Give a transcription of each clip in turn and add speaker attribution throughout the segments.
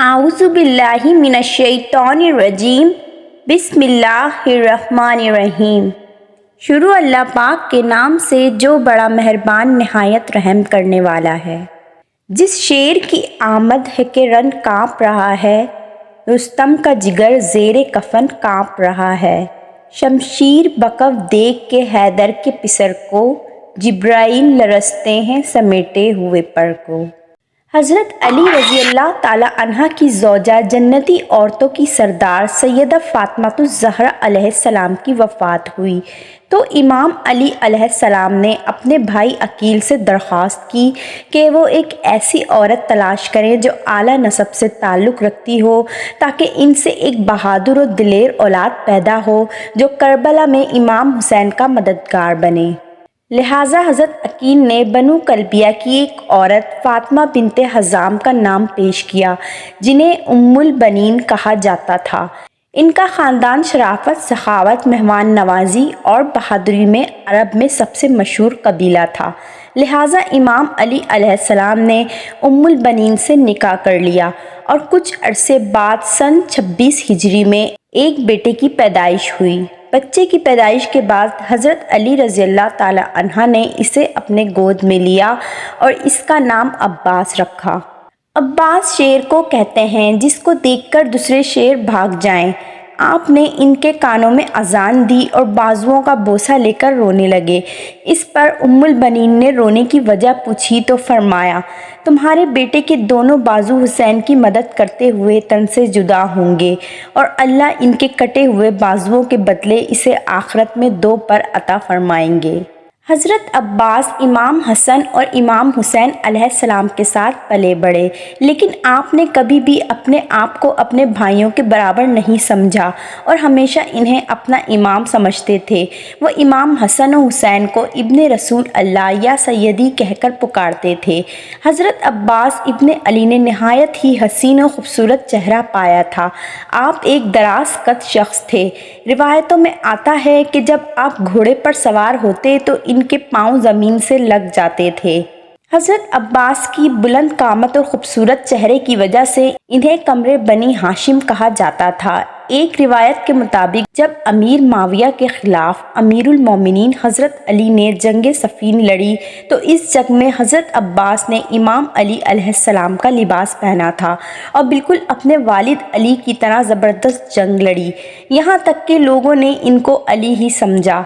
Speaker 1: اعوذ باللہ من الشیطان الرجیم بسم اللہ الرحمن الرحیم۔ شروع اللہ پاک کے نام سے جو بڑا مہربان نہایت رحم کرنے والا ہے۔ جس شیر کی آمد ہے کہ رن کانپ رہا ہے، رستم کا جگر زیر کفن کانپ رہا ہے۔ شمشیر بکف دیکھ کے حیدر کے پسر کو، جبرائیل لرزتے ہیں سمیٹے ہوئے پر کو۔ حضرت علی رضی اللہ تعالی عنہ کی زوجہ جنتی عورتوں کی سردار سیدہ فاطمہ الزہرا علیہ السلام کی وفات ہوئی تو امام علی علیہ السلام نے اپنے بھائی عقیل سے درخواست کی کہ وہ ایک ایسی عورت تلاش کریں جو اعلیٰ نسب سے تعلق رکھتی ہو تاکہ ان سے ایک بہادر و دلیر اولاد پیدا ہو جو کربلا میں امام حسین کا مددگار بنے۔ لہٰذا حضرت عقیل نے بنو کلبیہ کی ایک عورت فاطمہ بنت حزام کا نام پیش کیا جنہیں ام البنین کہا جاتا تھا۔ ان کا خاندان شرافت، سخاوت، مہمان نوازی اور بہادری میں عرب میں سب سے مشہور قبیلہ تھا۔ لہٰذا امام علی علیہ السلام نے ام البنین سے نکاح کر لیا اور کچھ عرصے بعد سن 26 ہجری میں ایک بیٹے کی پیدائش ہوئی۔ بچے کی پیدائش کے بعد حضرت علی رضی اللہ تعالی عنہ نے اسے اپنے گود میں لیا اور اس کا نام عباس رکھا۔ عباس شیر کو کہتے ہیں جس کو دیکھ کر دوسرے شیر بھاگ جائیں۔ آپ نے ان کے کانوں میں اذان دی اور بازوؤں کا بوسہ لے کر رونے لگے۔ اس پر ام البنین نے رونے کی وجہ پوچھی تو فرمایا، تمہارے بیٹے کے دونوں بازو حسین کی مدد کرتے ہوئے تن سے جدا ہوں گے اور اللہ ان کے کٹے ہوئے بازوؤں کے بدلے اسے آخرت میں 2 پر عطا فرمائیں گے۔ حضرت عباس امام حسن اور امام حسین علیہ السلام کے ساتھ پلے بڑھے، لیکن آپ نے کبھی بھی اپنے آپ کو اپنے بھائیوں کے برابر نہیں سمجھا اور ہمیشہ انہیں اپنا امام سمجھتے تھے۔ وہ امام حسن و حسین کو ابن رسول اللہ یا سیدی کہہ کر پکارتے تھے۔ حضرت عباس ابن علی نے نہایت ہی حسین و خوبصورت چہرہ پایا تھا۔ آپ ایک دراز قد شخص تھے۔ روایتوں میں آتا ہے کہ جب آپ گھوڑے پر سوار ہوتے تو ان کے پاؤں زمین سے لگ جاتے تھے۔ حضرت عباس کی بلند قامت اور خوبصورت چہرے کی وجہ سے انہیں قمر بنی ہاشم کہا جاتا تھا۔ ایک روایت کے مطابق جب امیر معاویہ کے خلاف امیر المومنین حضرت علی نے جنگ صفین لڑی تو اس جنگ میں حضرت عباس نے امام علی علیہ السلام کا لباس پہنا تھا اور بالکل اپنے والد علی کی طرح زبردست جنگ لڑی، یہاں تک کہ لوگوں نے ان کو علی ہی سمجھا۔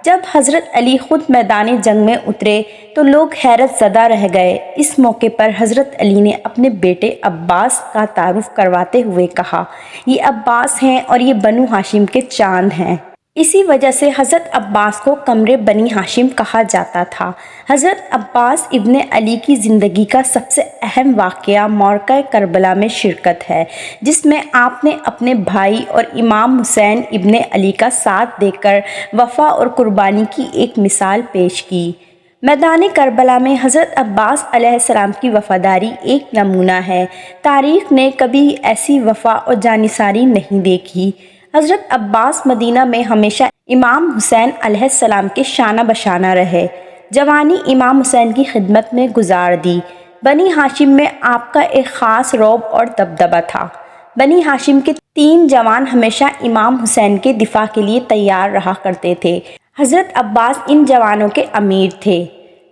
Speaker 1: جب حضرت علی خود میدان جنگ میں اترے تو لوگ حیرت زدہ رہ گئے۔ اس موقع پر حضرت علی نے اپنے بیٹے عباس کا تعارف کرواتے ہوئے کہا، یہ عباس ہیں اور یہ بنو ہاشم کے چاند ہیں۔ اسی وجہ سے حضرت عباس کو قمر بنی ہاشم کہا جاتا تھا۔ حضرت عباس ابن علی کی زندگی کا سب سے اہم واقعہ معرکہ کربلا میں شرکت ہے، جس میں آپ نے اپنے بھائی اور امام حسین ابن علی کا ساتھ دے کر وفا اور قربانی کی ایک مثال پیش کی۔ میدان کربلا میں حضرت عباس علیہ السلام کی وفاداری ایک نمونہ ہے۔ تاریخ نے کبھی ایسی وفا اور جانثاری نہیں دیکھی۔ حضرت عباس مدینہ میں ہمیشہ امام حسین علیہ السلام کے شانہ بشانہ رہے۔ جوانی امام حسین کی خدمت میں گزار دی۔ بنی ہاشم میں آپ کا ایک خاص رعب اور دبدبہ تھا۔ بنی ہاشم کے 3 جوان ہمیشہ امام حسین کے دفاع کے لیے تیار رہا کرتے تھے۔ حضرت عباس ان جوانوں کے امیر تھے۔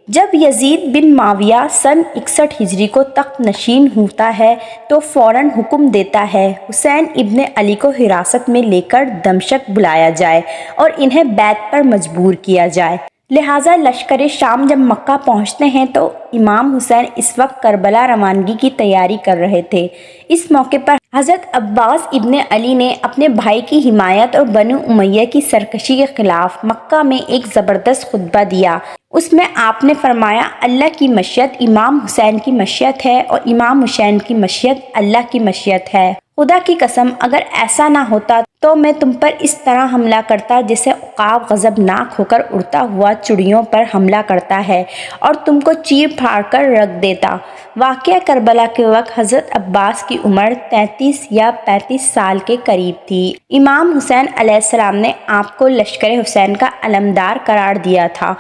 Speaker 1: جب یزید بن معاویہ سن 61 ہجری کو تخت نشین ہوتا ہے تو فوراً حکم دیتا ہے حسین ابن علی کو حراست میں لے کر دمشق بلایا جائے اور انہیں بیعت پر مجبور کیا جائے۔ لہٰذا لشکر شام جب مکہ پہنچتے ہیں تو امام حسین اس وقت کربلا روانگی کی تیاری کر رہے تھے۔ اس موقع پر حضرت عباس ابن علی نے اپنے بھائی کی حمایت اور بنو امیہ کی سرکشی کے خلاف مکہ میں ایک زبردست خطبہ دیا۔ اس میں آپ نے فرمایا، اللہ کی مشیت امام حسین کی مشیت ہے اور امام حسین کی مشیت اللہ کی مشیت ہے۔ خدا کی قسم اگر ایسا نہ ہوتا تو میں تم پر اس طرح حملہ کرتا جیسے عقاب غضبناک ہو کر اڑتا ہوا چڑیوں پر حملہ کرتا ہے اور تم کو چیر پھاڑ کر رکھ دیتا۔ واقعہ کربلا کے وقت حضرت عباس کی عمر 33 یا 35 سال کے قریب تھی۔ امام حسین علیہ السلام نے آپ کو لشکر حسین کا علمدار قرار دیا تھا۔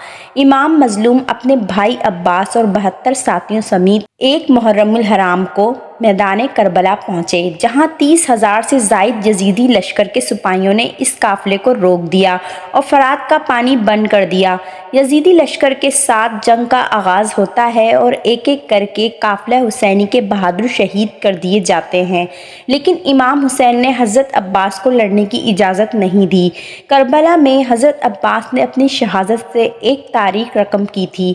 Speaker 1: امام مظلوم اپنے بھائی عباس اور 72 ساتھیوں سمیت 1 محرم الحرام کو میدان کربلا پہنچے، جہاں 30,000 سے زائد یزیدی لشکر کے سپاہیوں نے اس قافلے کو روک دیا اور فرات کا پانی بند کر دیا۔ یزیدی لشکر کے ساتھ جنگ کا آغاز ہوتا ہے اور ایک ایک کر کے قافلہ حسینی کے بہادر شہید کر دیے جاتے ہیں، لیکن امام حسین نے حضرت عباس کو لڑنے کی اجازت نہیں دی۔ کربلا میں حضرت عباس نے اپنی شہادت سے ایک تاریخ رقم کی تھی۔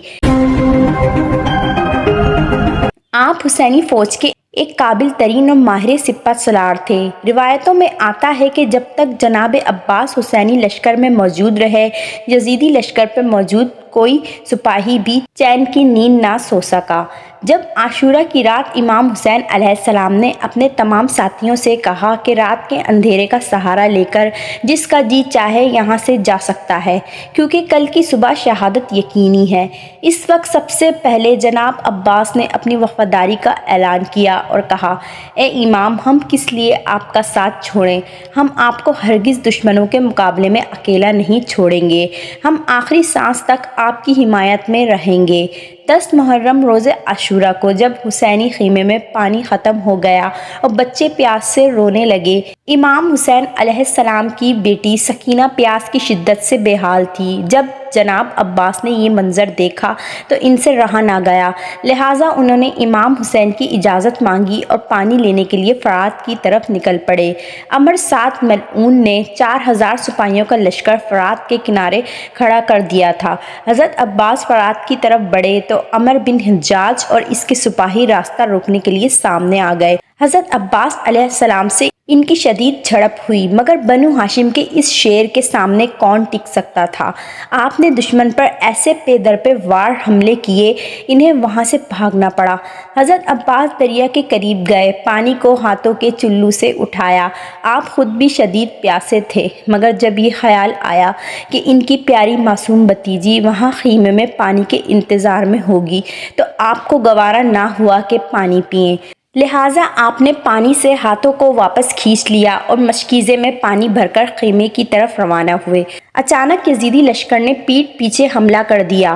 Speaker 1: آپ حسینی فوج کے ایک قابل ترین اور ماہر سپہ سالار تھے۔ روایتوں میں آتا ہے کہ جب تک جناب عباس حسینی لشکر میں موجود رہے، یزیدی لشکر پر موجود کوئی سپاہی بھی چین کی نیند نہ سو سکا۔ جب عاشورہ کی رات امام حسین علیہ السلام نے اپنے تمام ساتھیوں سے کہا کہ رات کے اندھیرے کا سہارا لے کر جس کا جی چاہے یہاں سے جا سکتا ہے، کیونکہ کل کی صبح شہادت یقینی ہے، اس وقت سب سے پہلے جناب عباس نے اپنی وفاداری کا اعلان کیا اور کہا، اے امام، ہم کس لیے آپ کا ساتھ چھوڑیں؟ ہم آپ کو ہرگز دشمنوں کے مقابلے میں اکیلا نہیں چھوڑیں گے، ہم آخری سانس تک آپ کی حمایت میں رہیں گے۔ 10 محرم روز عاشورہ کو جب حسینی خیمے میں پانی ختم ہو گیا اور بچے پیاس سے رونے لگے، امام حسین علیہ السلام کی بیٹی سکینہ پیاس کی شدت سے بے حال تھی۔ جب جناب عباس نے یہ منظر دیکھا تو ان سے رہا نہ گیا، لہٰذا انہوں نے امام حسین کی اجازت مانگی اور پانی لینے کے لیے فرات کی طرف نکل پڑے۔ عمر 7 ملعون نے 4,000 سپاہیوں کا لشکر فرات کے کنارے کھڑا کر دیا تھا۔ حضرت عباس فرات کی طرف بڑھے تو عمر بن حجاج اور اس کے سپاہی راستہ روکنے کے لیے سامنے آ گئے۔ حضرت عباس علیہ السلام سے ان کی شدید جھڑپ ہوئی، مگر بنو ہاشم کے اس شیر کے سامنے کون ٹک سکتا تھا؟ آپ نے دشمن پر ایسے پے در پہ وار حملے کیے، انہیں وہاں سے بھاگنا پڑا۔ حضرت عباس دریا کے قریب گئے، پانی کو ہاتھوں کے چلو سے اٹھایا۔ آپ خود بھی شدید پیاسے تھے، مگر جب یہ خیال آیا کہ ان کی پیاری معصوم بھتیجی وہاں خیمے میں پانی کے انتظار میں ہوگی تو آپ کو گوارا نہ ہوا کہ پانی پئیں، لہٰذا آپ نے پانی سے ہاتھوں کو واپس کھینچ لیا اور مشکیزے میں پانی بھر کر خیمے کی طرف روانہ ہوئے۔ اچانک یزیدی لشکر نے پیٹھ پیچھے حملہ کر دیا،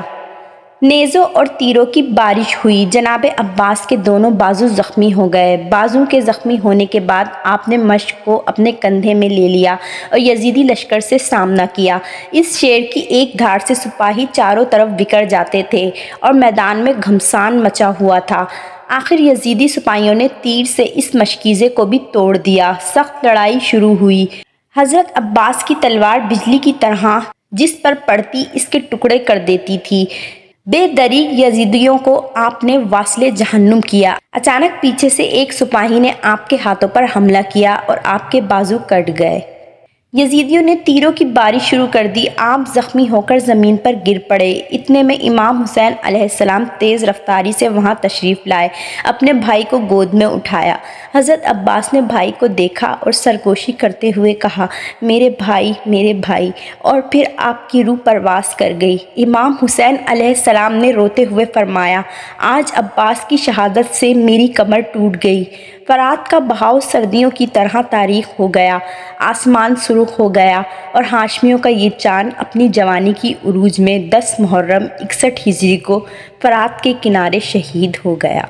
Speaker 1: نیزوں اور تیروں کی بارش ہوئی۔ جناب عباس کے دونوں بازو زخمی ہو گئے۔ بازو کے زخمی ہونے کے بعد آپ نے مشق کو اپنے کندھے میں لے لیا اور یزیدی لشکر سے سامنا کیا۔ اس شیر کی ایک دھاڑ سے سپاہی چاروں طرف بکھر جاتے تھے اور میدان میں گھمسان مچا ہوا تھا۔ آخر یزیدی سپاہیوں نے تیر سے اس مشکیزے کو بھی توڑ دیا۔ سخت لڑائی شروع ہوئی۔ حضرت عباس کی تلوار بجلی کی طرح جس پر پڑتی اس کے ٹکڑے کر دیتی تھی۔ بے دریغ یزیدیوں کو آپ نے واصل جہنم کیا۔ اچانک پیچھے سے ایک سپاہی نے آپ کے ہاتھوں پر حملہ کیا اور آپ کے بازو کٹ گئے۔ یزیدیوں نے تیروں کی بارش شروع کر دی۔ آپ زخمی ہو کر زمین پر گر پڑے۔ اتنے میں امام حسین علیہ السلام تیز رفتاری سے وہاں تشریف لائے، اپنے بھائی کو گود میں اٹھایا۔ حضرت عباس نے بھائی کو دیکھا اور سرگوشی کرتے ہوئے کہا، میرے بھائی، میرے بھائی، اور پھر آپ کی روح پرواز کر گئی۔ امام حسین علیہ السلام نے روتے ہوئے فرمایا، آج عباس کی شہادت سے میری کمر ٹوٹ گئی۔ فرات کا بہاؤ سردیوں کی طرح تاریک ہو گیا، آسمان سرخ ہو گیا اور ہاشمیوں کا یہ چاند اپنی جوانی کی عروج میں 10 محرم 61 ہجری کو فرات کے کنارے شہید ہو گیا۔